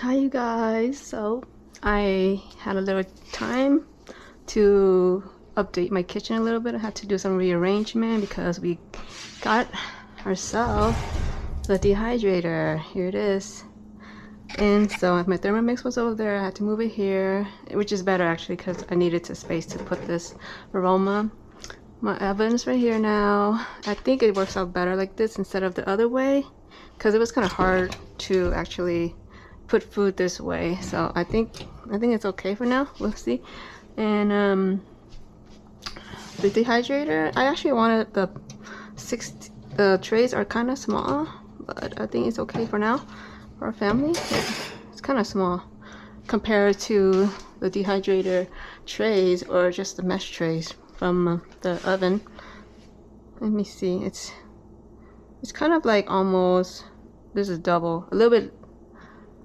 Hi you guys. So I had a little time to update my kitchen a little bit. I had to do some rearrangement because we got ourselves the dehydrator. Here it is. And so my Thermomix was over there. I had to move it here, which is better actually because I needed the space to put this aroma. My oven's right here now. I think it works out better like this instead of the other way because it was kind of hard to actually put food this way. So I think it's okay for now. We'll see. And the dehydrator, I actually wanted the trays are kind of small, but I think it's okay for now for our family. It's kind of small compared to the dehydrator trays or just the mesh trays from the oven. Let me see. It's kind of like almost, this is double, a little bit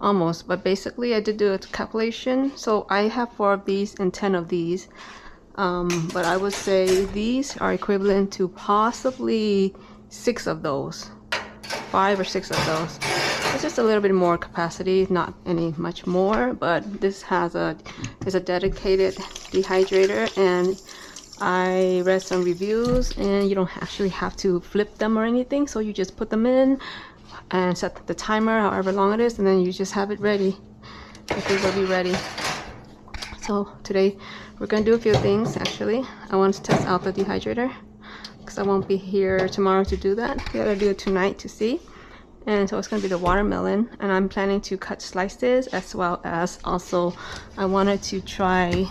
almost, but basically I did do a calculation. So I have 4 of these and 10 of these, but I would say these are equivalent to possibly 6 of those, 5 or 6 of those. It's just a little bit more capacity, not any much more, but this is a dedicated dehydrator, and I read some reviews and you don't actually have to flip them or anything, so you just put them in and set the timer however long it is, and then you just have it ready. The food will be ready. So today we're gonna do a few things. Actually, I want to test out the dehydrator because I won't be here tomorrow to do that. We gotta do it tonight to see. And so it's gonna be the watermelon, and I'm planning to cut slices, as well as also I wanted to try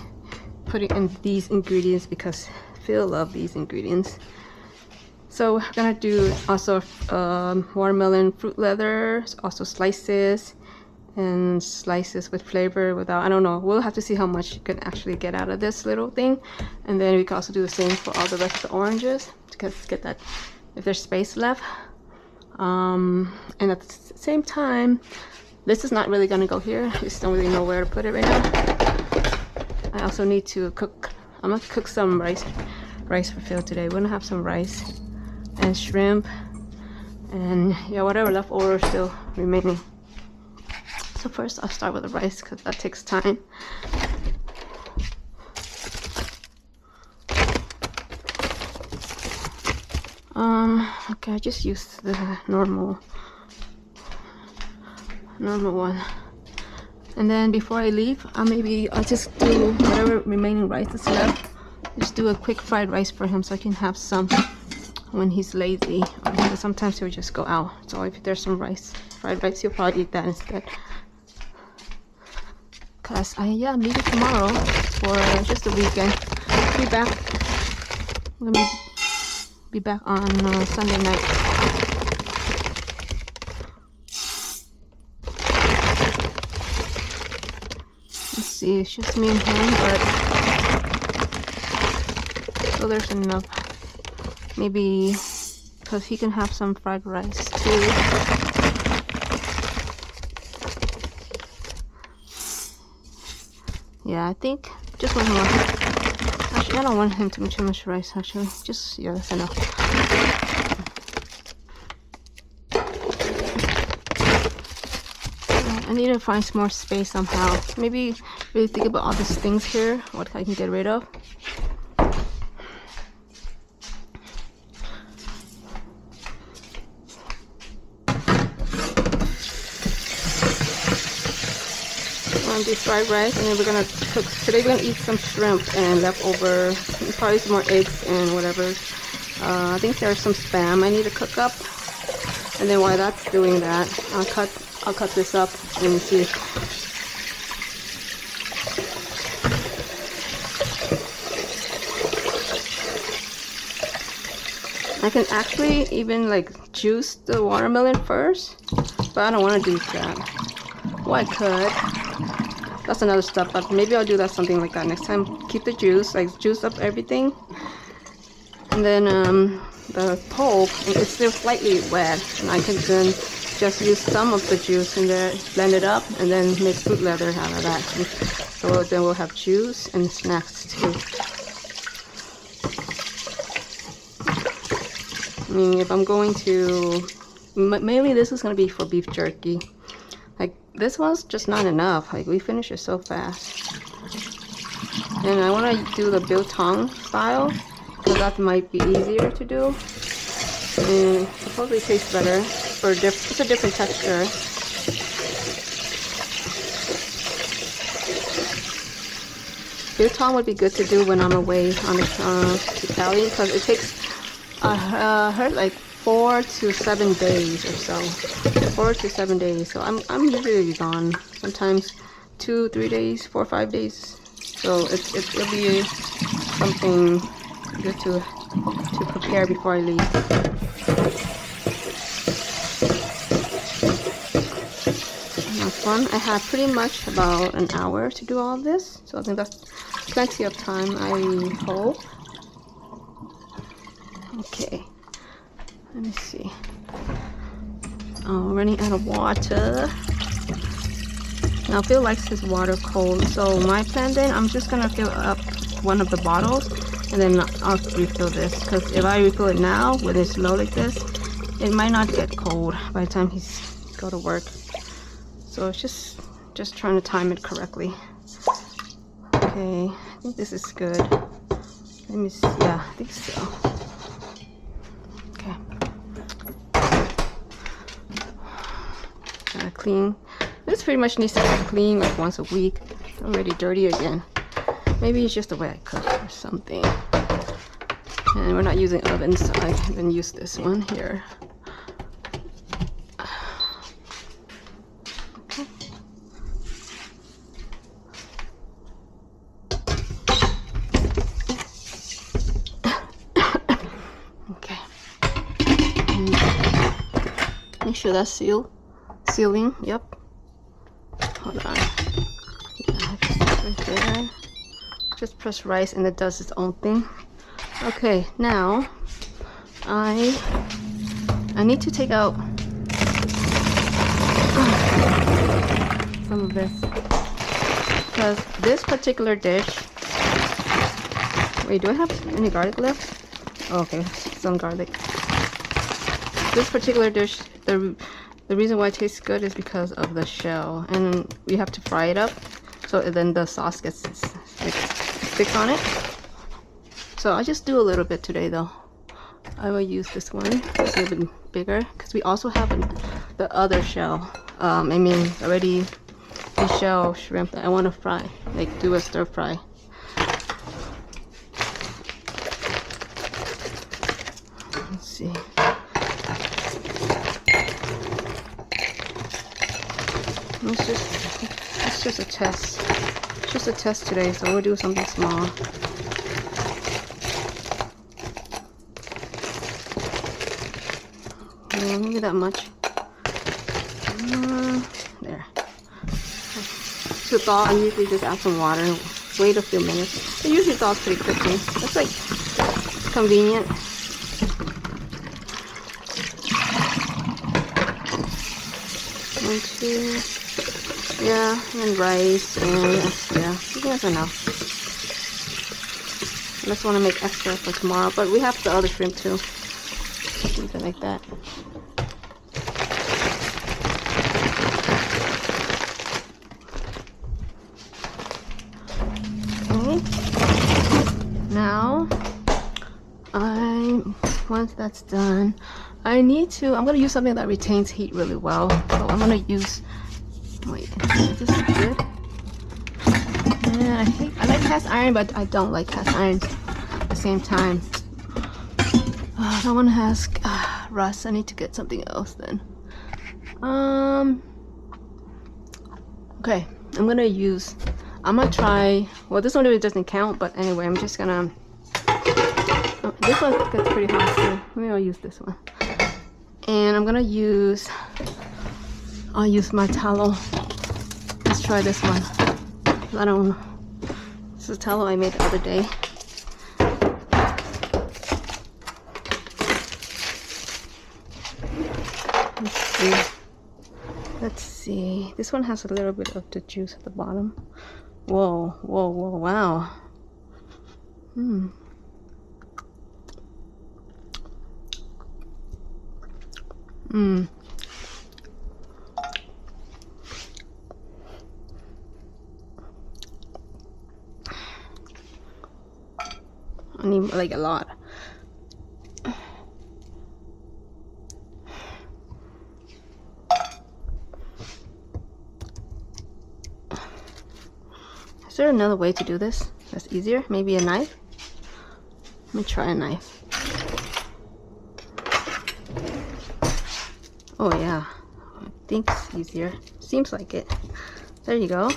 putting in these ingredients because Phil loves these ingredients. So we're gonna do also watermelon fruit leather, also slices, and slices with flavor without, I don't know, we'll have to see how much you can actually get out of this little thing. And then we can also do the same for all the rest of the oranges to get that, if there's space left. And at the same time, this is not really gonna go here. I just don't really know where to put it right now. I also need to cook, I'm gonna cook some rice for Phil today. We're gonna have some rice and shrimp and yeah, whatever leftover still remaining. So first I'll start with the rice because that takes time. Okay, I just used the normal one. And then before I leave, I'll just do whatever remaining rice is left. Just do a quick fried rice for him so I can have some when he's lazy. Or sometimes he'll just go out. So if there's some fried rice, he'll probably eat that instead. Cause I'm leaving tomorrow for just a weekend. We're gonna be back on Sunday night. Let's see, it's just me and him, but so there's enough. Maybe because he can have some fried rice too. Yeah, I think just one more. Actually, I don't want him to eat too much rice. Actually, just that's enough. I need to find some more space somehow. Maybe really think about all these things here, what I can get rid of. This fried rice, and then we're gonna cook. Today we're gonna eat some shrimp and leftover, probably some more eggs and whatever. I think there's some spam I need to cook up, and then while that's doing that, I'll cut this up and see. I can actually even like juice the watermelon first, but I don't want to do that. Well, I could. That's another step, but maybe I'll do that, something like that next time. Keep the juice, like juice up everything, and then the pulp, it's still slightly wet, and I can then just use some of the juice in there, blend it up, and then make fruit leather out of that. So then we'll have juice and snacks too. I mean, if I'm going to, mainly this is going to be for beef jerky. Like this one's just not enough. Like, we finish it so fast. And I want to do the biltong style because that might be easier to do. And supposedly tastes better. It's a different texture. Biltong would be good to do when I'm away on to Cali because it takes I heard like 4 to 7 days or so. 4 to 7 days. So I'm usually gone. Sometimes 2, 3 days, 4, 5 days. So it'll be something good to prepare before I leave. That's fun. I have pretty much about an hour to do all this, so I think that's plenty of time, I hope. Okay, let me see. Oh, running out of water. Now Phil likes his water cold, so my plan then, I'm just gonna fill up one of the bottles and then I'll refill this, because if I refill it now when it's low like this, it might not get cold by the time he's go to work. So it's just trying to time it correctly. Okay, I think this is good. Let me see. Yeah, I think so. Okay. Gotta clean. This pretty much needs to be clean like once a week. Already dirty again. Maybe it's just the way I cook or something. And we're not using ovens, so I can use this one here. Make sure that's sealing. Yep. Hold on. Yeah, just right there. Just press rice and it does its own thing. Okay, now I need to take out some of this because this particular dish. Wait, do I have any garlic left? Oh, okay, some garlic. This particular dish, the reason why it tastes good is because of the shell, and we have to fry it up so then the sauce gets sticks on it. So I'll just do a little bit today though. I will use this one. It's a little bit bigger because we also have the other shell. I mean already the shell shrimp that I want to fry, like do a stir fry. Let's see. It's just a test. It's just a test today, so we'll do something small. Yeah, maybe that much. There. To thaw, I usually just add some water and wait a few minutes. It usually thaws pretty quickly. It's like convenient. One, two. Yeah, and rice, and yeah, I think that's enough. I just want to make extra for tomorrow, but we have the other shrimp too. Leave it like that. Okay. Now, once that's done, I'm gonna use something that retains heat really well. So I'm gonna use. Wait, is this good? Yeah, I like cast iron, but I don't like cast iron at the same time. I don't want to ask Russ. I need to get something else then. Okay, I'm gonna try. Well, this one really doesn't count, but anyway, I'm just gonna. Oh, this one gets pretty hot too. Maybe I'll use this one. And I'll use my tallow. Let's try this one. I don't know. This is tallow I made the other day. Let's see. This one has a little bit of the juice at the bottom. Whoa, whoa, whoa, wow. need like a lot. Is there another way to do this that's easier? Maybe a knife? Let me try a knife. Oh yeah, I think it's easier. Seems like it. There you go.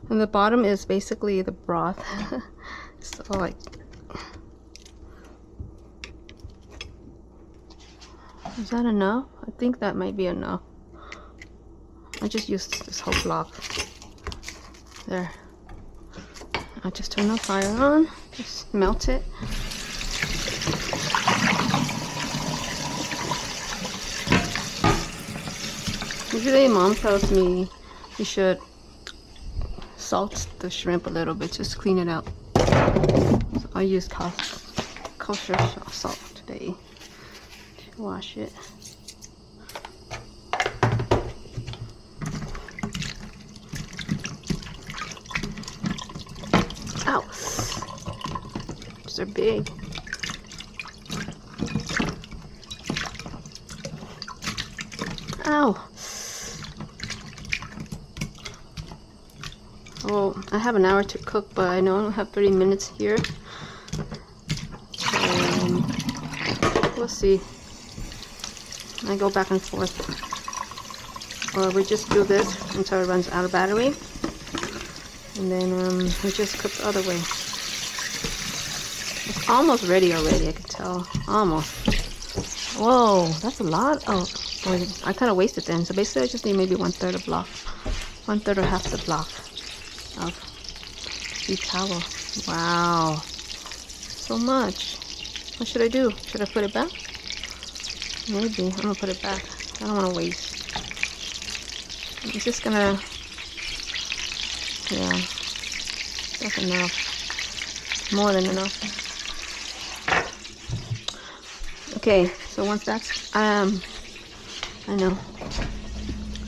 And the bottom is basically the broth. So like, is that enough? I think that might be enough. I just used this whole block. There. I just turn the fire on. Just melt it. Usually mom tells me you should salt the shrimp a little bit, just clean it out. So I use kosher salt today to wash it. Ow! These are big. Ow! Well, I have an hour to cook, but I know I only have 30 minutes here. So, we'll see. I go back and forth. Or we just do this until it runs out of battery. And then we just cook the other way. It's almost ready already, I can tell. Almost. Whoa, that's a lot. Oh, boy, I kind of wasted then. So basically I just need maybe 1/3 a block. 1/3 or half the block of beef towel. Wow, so much. What should I do? Should I put it back? Maybe. I'm gonna put it back. I don't want to waste. I'm just gonna, yeah, that's enough. More than enough. Okay, so once that's I know.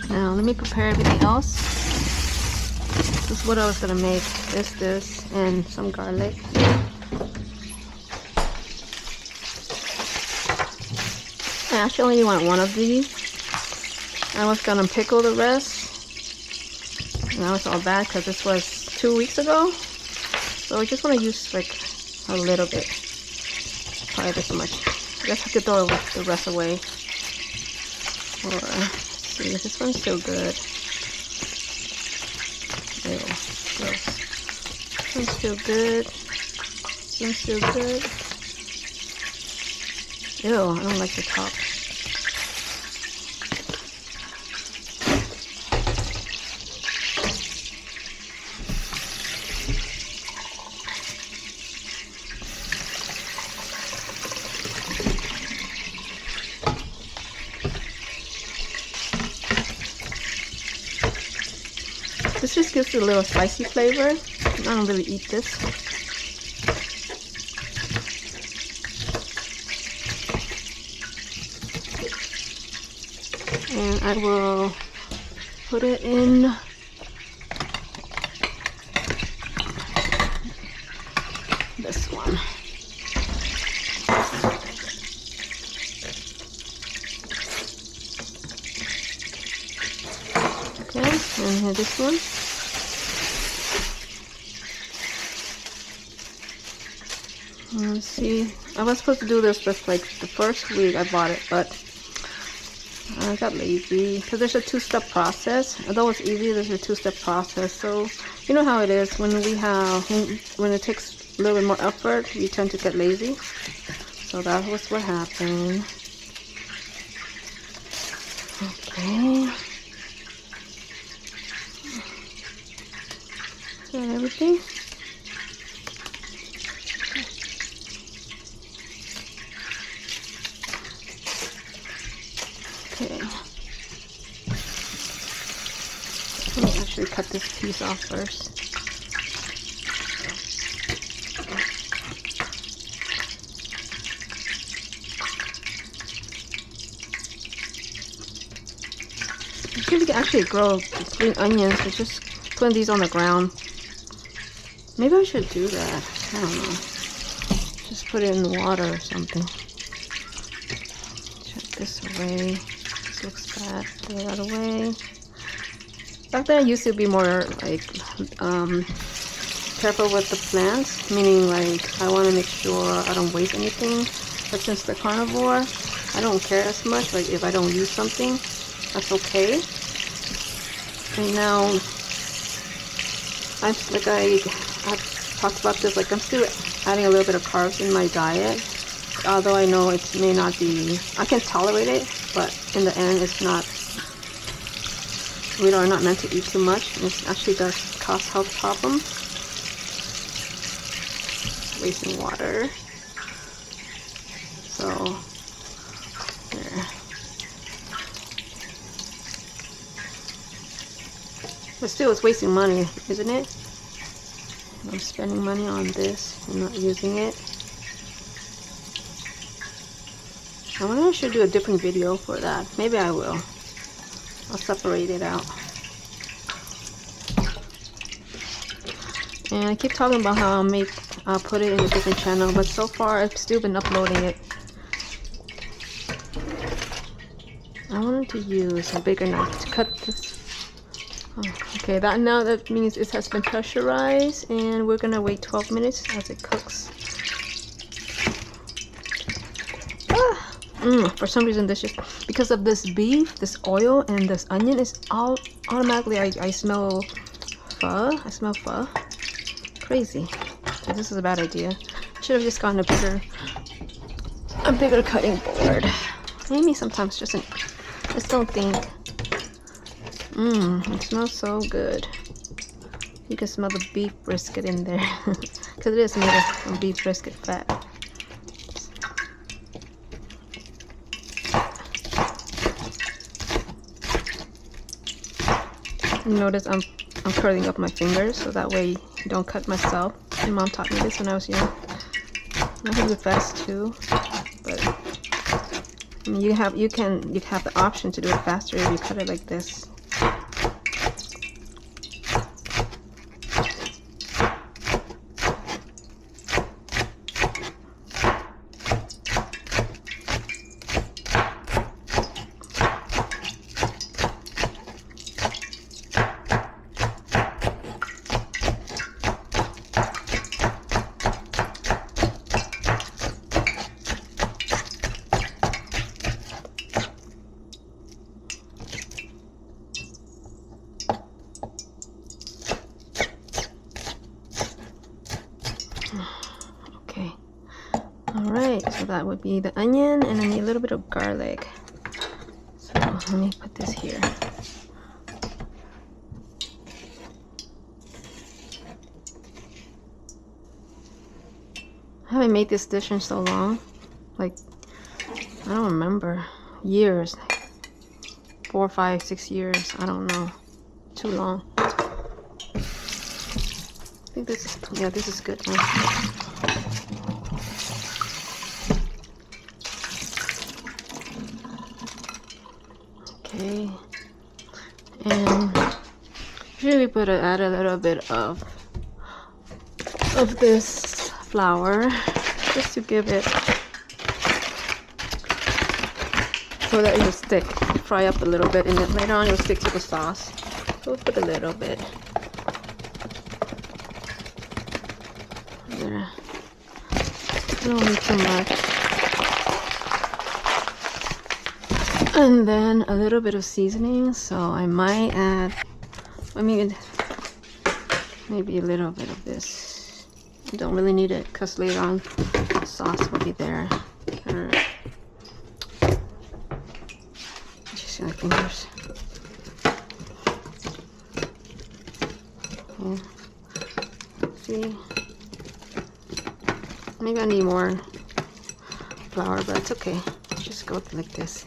Now let me prepare everything else. This is what I was gonna make. This, and some garlic. I actually only want one of these. I was gonna pickle the rest. Now it's all bad because this was 2 weeks ago. So I just want to use like a little bit. Probably this much. I just have to throw the rest away. Or, see, this one's still good. Ew, gross. This one's still good. This one's still good. Ew, I don't like the top. This just gives it a little spicy flavor. I don't really eat this. And I will put it in this one. Okay, and here this one. Let's see. I was supposed to do this just like the first week I bought it, but I got lazy because there's a two-step process. Although it's easy, there's a two-step process. So you know how it is when when it takes a little bit more effort, you tend to get lazy. So that was what happened. Okay. Is that everything? Okay. Let me actually cut this piece off first. You can actually grow green onions by just putting these on the ground. Maybe I should do that. I don't know. Just put it in the water or something. Check this away. This looks bad. Throw that away. Back then I used to be more like careful with the plants, meaning like I want to make sure I don't waste anything. But since the carnivore, I don't care as much. Like if I don't use something, that's okay. And now I've talked about this, like I'm still adding a little bit of carbs in my diet, although I know it may not be, I can tolerate it, but in the end it's not, we are not meant to eat too much. It actually does cause health problems. Wasting water. So there. But still, it's wasting money, isn't it? I'm spending money on this and not using it. I wonder if I should do a different video for that. Maybe I will. I'll separate it out. And I keep talking about how I'll put it in a different channel, but so far I've still been uploading it. I wanted to use a bigger knife to cut this. Oh, okay, that means it has been pressurized, and we're gonna wait 12 minutes as it cooks. For some reason, this just because of this beef, this oil, and this onion is all automatically. I smell pho. I smell pho. Crazy. So this is a bad idea. Should have just gotten a bigger cutting board. Maybe sometimes just don't think. It smells so good. You can smell the beef brisket in there because it is made of beef brisket fat. You notice I'm curling up my fingers so that way you don't cut myself. My mom taught me this when I was young. I can do it fast too, but I mean, you have the option to do it faster if you cut it like this. Alright, so that would be the onion, and I need a little bit of garlic. So let me put this here. I haven't made this dish in so long. Like, I don't remember. Years. 4, 5, 6 years. I don't know. Too long. I think this is, yeah, this is good now. Okay, and usually we add a little bit of this flour just to give it so that it will stick, fry up a little bit, and then later on it will stick to the sauce. So we'll put a little bit there. I don't need too much. And then a little bit of seasoning, so I might add, I mean, maybe a little bit of this. You don't really need it because later on the sauce will be there. Just my fingers. Yeah. See, maybe I need more flour, but it's okay. Just go like this.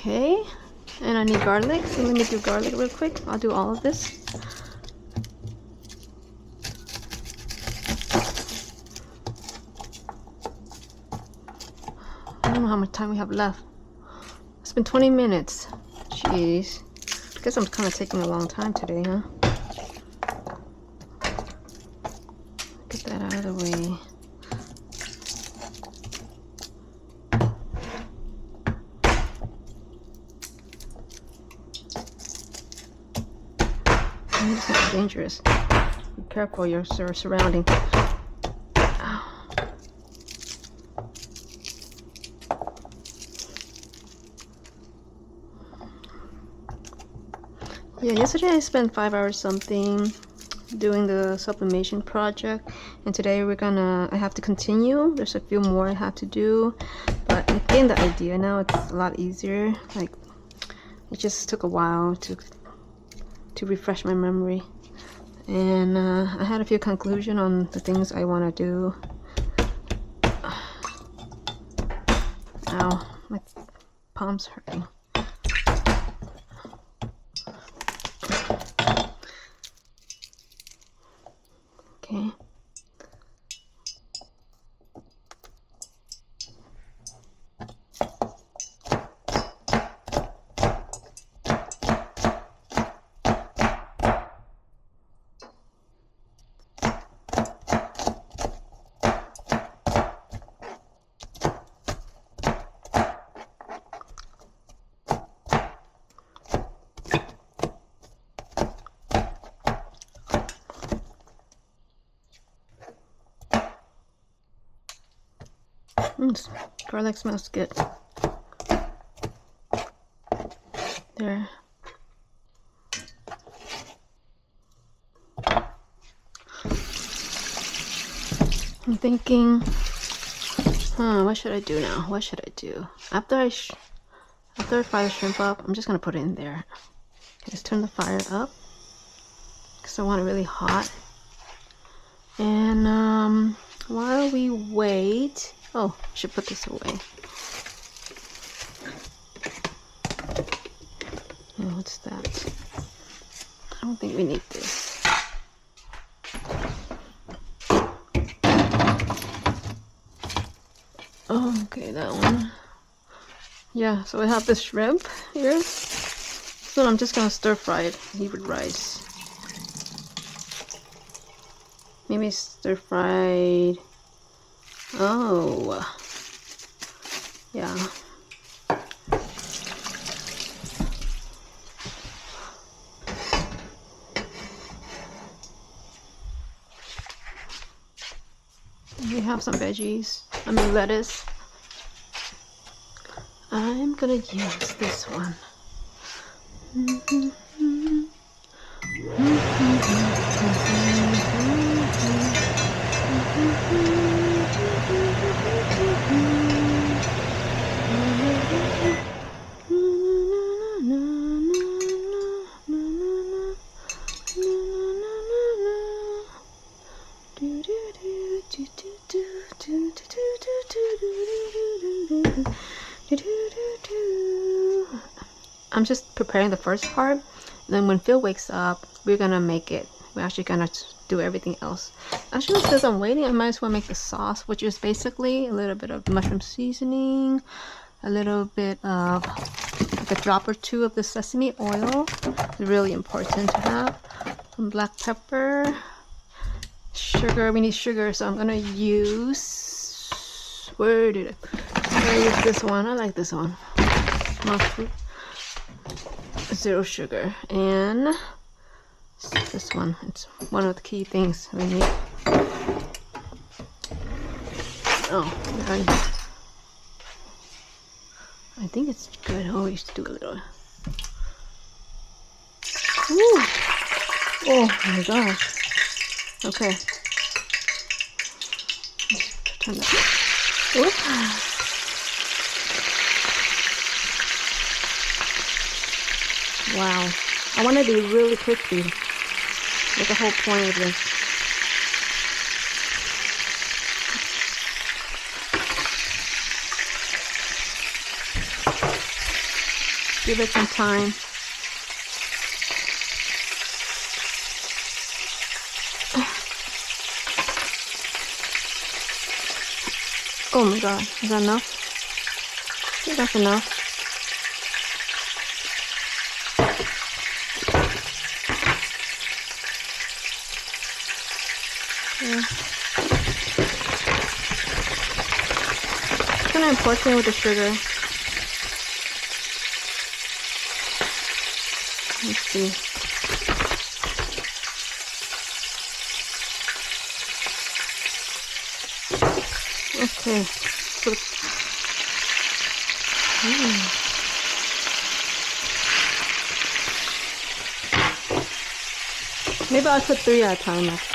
Okay, and I need garlic, so let me do garlic real quick. I'll do all of this. I don't know how much time we have left. It's been 20 minutes. Jeez. I guess I'm kind of taking a long time today, huh? Get that out of the way. This is dangerous. Be careful your surrounding. Ow. Yeah, yesterday I spent 5 hours something doing the sublimation project, and today I have to continue. There's a few more I have to do, but I gained the idea now. It's a lot easier. Like, it just took a while to refresh my memory, and I had a few conclusions on the things I want to do. Ow, my palm's hurting. Okay. Garlic smells good. There. I'm thinking, what should I do now? What should I do? After I fry the shrimp up, I'm just gonna put it in there. Just turn the fire up because I want it really hot. And while we wait, oh, I should put this away. Oh, what's that? I don't think we need this. Oh, okay, that one. Yeah, so I have this shrimp here. So I'm just gonna stir fry it, eat with rice. Maybe stir fried. Oh, yeah. We have some veggies. I mean lettuce. I'm gonna use this one. I'm just preparing the first part, and then when Phil wakes up, we're gonna make it. We're actually gonna do everything else. Actually, since I'm waiting, I might as well make the sauce, which is basically a little bit of mushroom seasoning, a little bit of like a drop or two of the sesame oil. It's really important to have. Some black pepper, sugar. We need sugar, so I'm gonna use. Where did I use this one? I like this one. Monk fruit. 0 sugar, and this one. It's one of the key things we need. Oh, I think it's good. I always do a little. Ooh. Oh my gosh. Okay. Turn that. Ooh. Wow. I want to be really crispy. That's the whole point of this. Give it some time. Oh my god, is that enough? I think that's enough. Yeah. It's kind of important with the sugar. Let's see. Okay. Maybe I'll put 3 at a time next.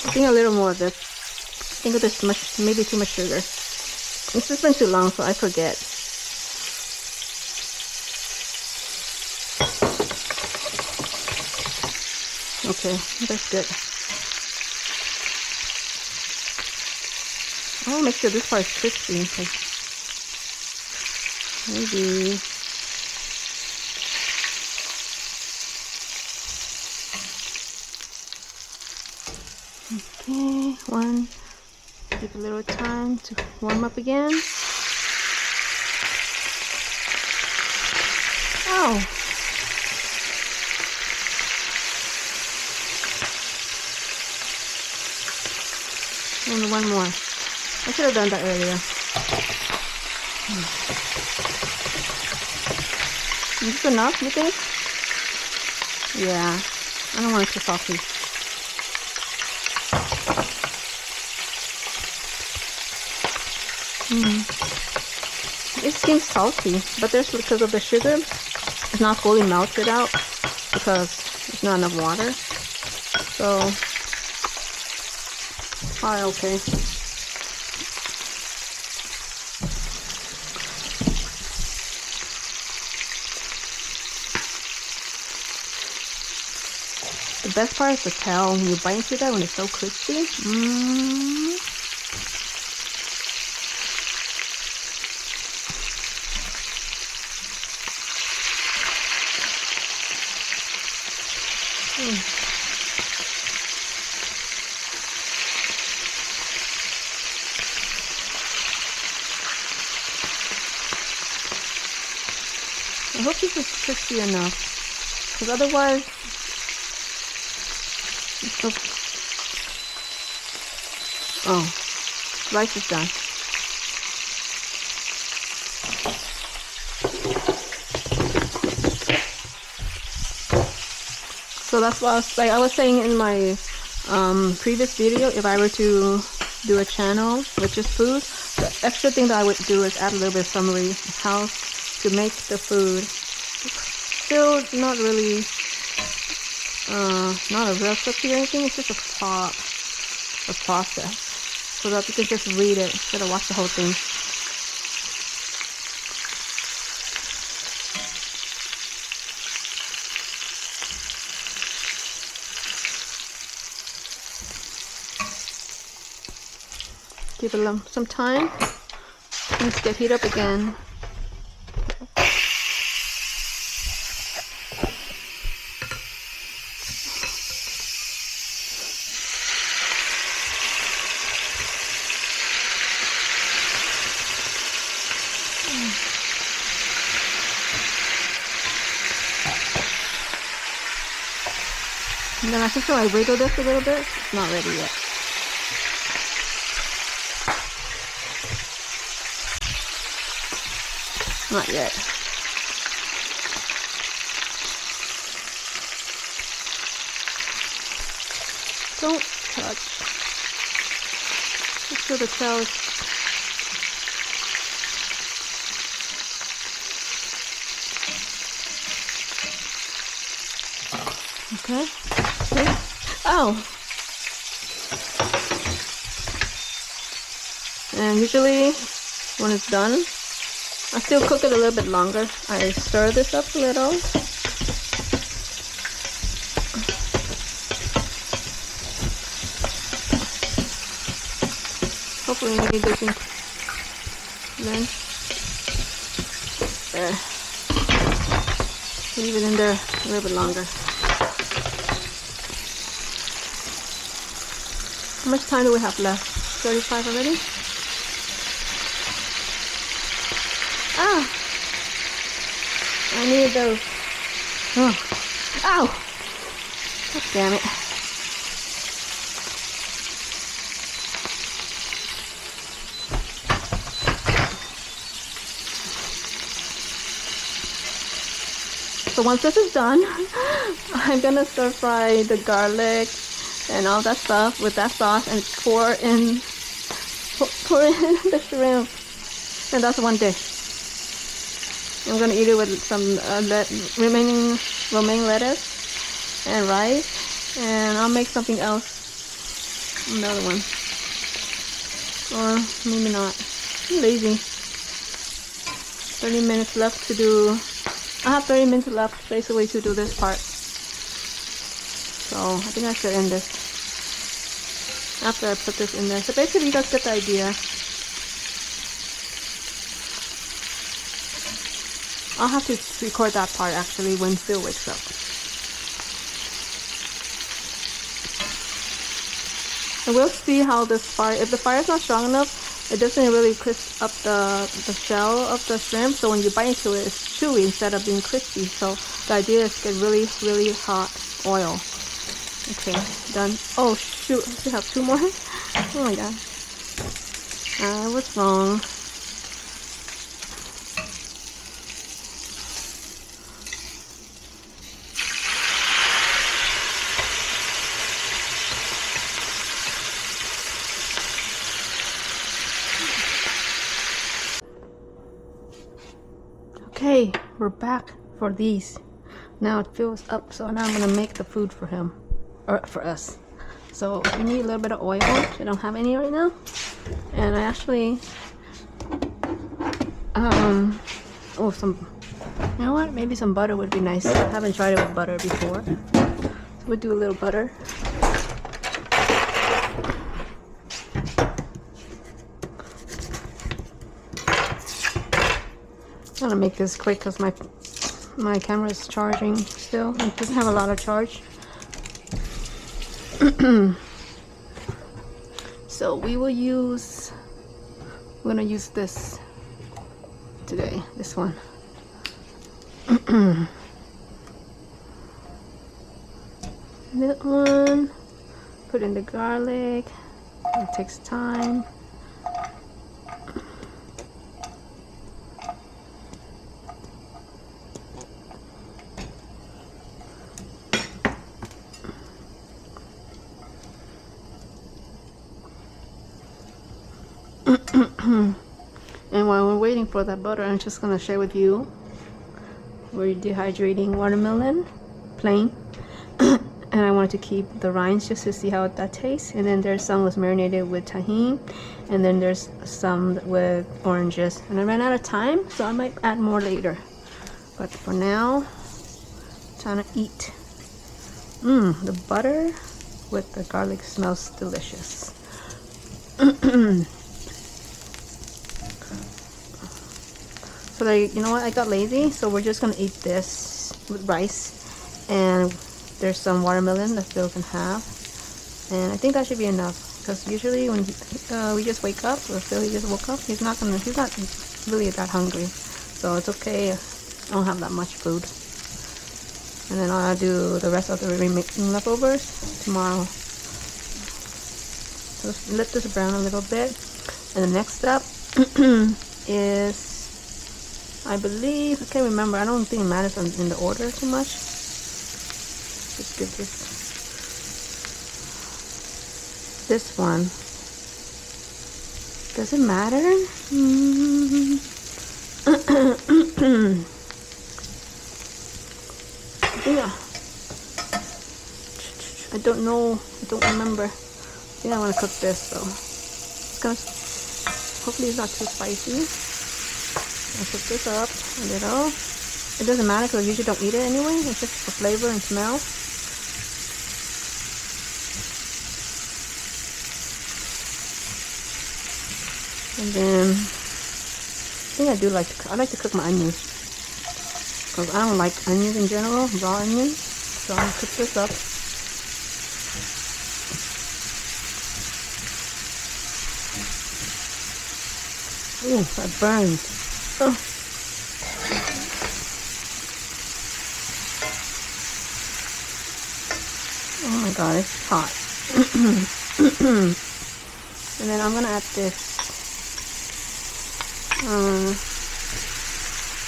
I think a little more of this. I think there's too much, maybe too much sugar. This has been too long, so I forget. Okay, that's good. I want to make sure this part is crispy. Maybe. Okay, one. Give a little time to warm up again. Oh. And one more. I should have done that earlier. Is this enough, you think? Yeah. I don't want it too salty. It seems salty, but there's because of the sugar. It's not fully melted out because there's not enough water. So, probably okay. The best part is to tell when you bite into that when it's so crispy. I hope this is crispy enough, because otherwise, rice is done. So that's what I was saying in my previous video. If I were to do a channel with just food, the extra thing that I would do is add a little bit of summary, how to make the food. Still not really, not a recipe or anything. It's just a process, so that you can just read it instead of watch the whole thing. Give it some time. Let's get heat up again. And then I think I wiggle this a little bit. It's not ready yet. Not yet. Don't touch. Make sure the shell is... Okay. Okay. Oh! And usually when it's done, I still cook it a little bit longer. I stir this up a little. Hopefully maybe they can... Then there. Leave it in there a little bit longer. How much time do we have left? 35 already? Ah! I need those. Oh. Ow! God damn it. So once this is done, I'm gonna stir fry the garlic and all that stuff with that sauce and pour in the shrimp. And that's one dish. I'm gonna eat it with some remaining romaine lettuce and rice, and I'll make something else, another one, or maybe not. I'm lazy. 30 minutes left to do. I have 30 minutes left basically to do this part, so I think I should end this after I put this in there. So basically you guys get the idea. I'll have to record that part actually when Phil wakes up. And we'll see how this fire, if the fire is not strong enough, it doesn't really crisp up the shell of the shrimp, so when you bite into it, it's chewy instead of being crispy. So the idea is to get really, really hot oil. Okay, done. Oh shoot, I still have 2 more. Oh my god. I was wrong. Okay, we're back for these. Now it fills up, so now I'm gonna make the food for him, or for us. So we need a little bit of oil. I don't have any right now, and I actually, oh, some, you know what? Maybe some butter would be nice. I haven't tried it with butter before, so we'll do a little butter. I'm gonna make this quick because my camera is charging still. It doesn't have a lot of charge. So we will use, we're gonna use this today, this one. That one, put in the garlic. It takes time. And while we're waiting for that butter, I'm just gonna share with you, we're dehydrating watermelon, plain, and I wanted to keep the rinds just to see how that tastes. And then there's some was marinated with tahini, and then there's some with oranges. And I ran out of time, so I might add more later. But for now, trying to eat. The butter with the garlic smells delicious. So like, you know what, I got lazy, so we're just gonna eat this with rice, and there's some watermelon that Phil can have, and I think that should be enough, because usually when we just wake up, or Phil just woke up, he's not really that hungry, so it's okay. I don't have that much food, and then I'll do the rest of the remaining leftovers tomorrow. So let this brown a little bit, and the next step is, I believe, I can't remember, I don't think it matters in the order too much. Just give this this one. Does it matter? Yeah. I don't know. I don't remember. I think I want to cook this though. It's gonna. Hopefully it's not too spicy. I'll cook this up a little. It doesn't matter because I usually don't eat it anyway. It's just for flavor and smell. And then I think I do like to. I like to cook my onions because I don't like onions in general, raw onions. So I'm gonna cook this up. Ooh, that burned. Oh. Oh my god, it's hot. And then I'm gonna add this.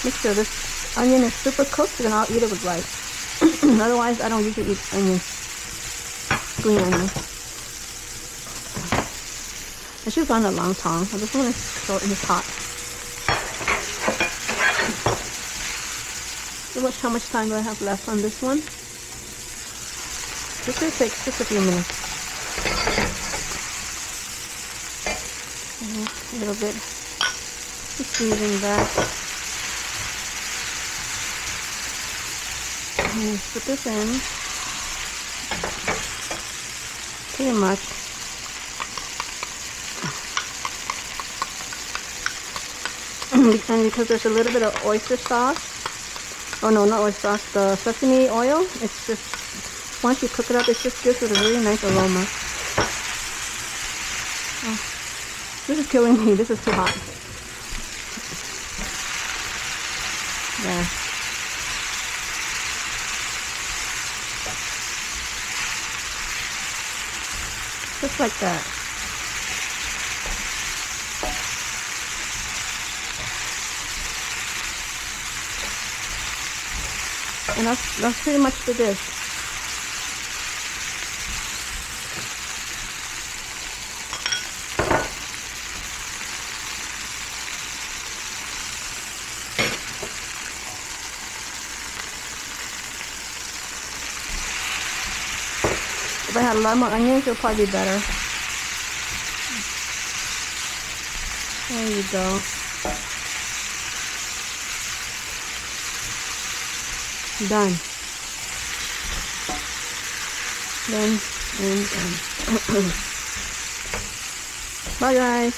Make sure this onion is super cooked, then I'll eat it with rice. Otherwise, I don't usually eat onions. Green onions. I should have gone a long time. I just want to throw it in the pot. So how much time do I have left on this one? This will take just a few minutes. A little bit. Just seasoning that. And put this in. Pretty much. And because there's a little bit of oyster sauce. Oh no, not oyster sauce. The sesame oil. It's just, once you cook it up, it just gives it a really nice aroma. Oh, this is killing me. This is too hot. Yeah. Just like that. And that's pretty much the dish. If I had a lot more onions, it would probably be better. There you go. Done. Done and done. Bye guys.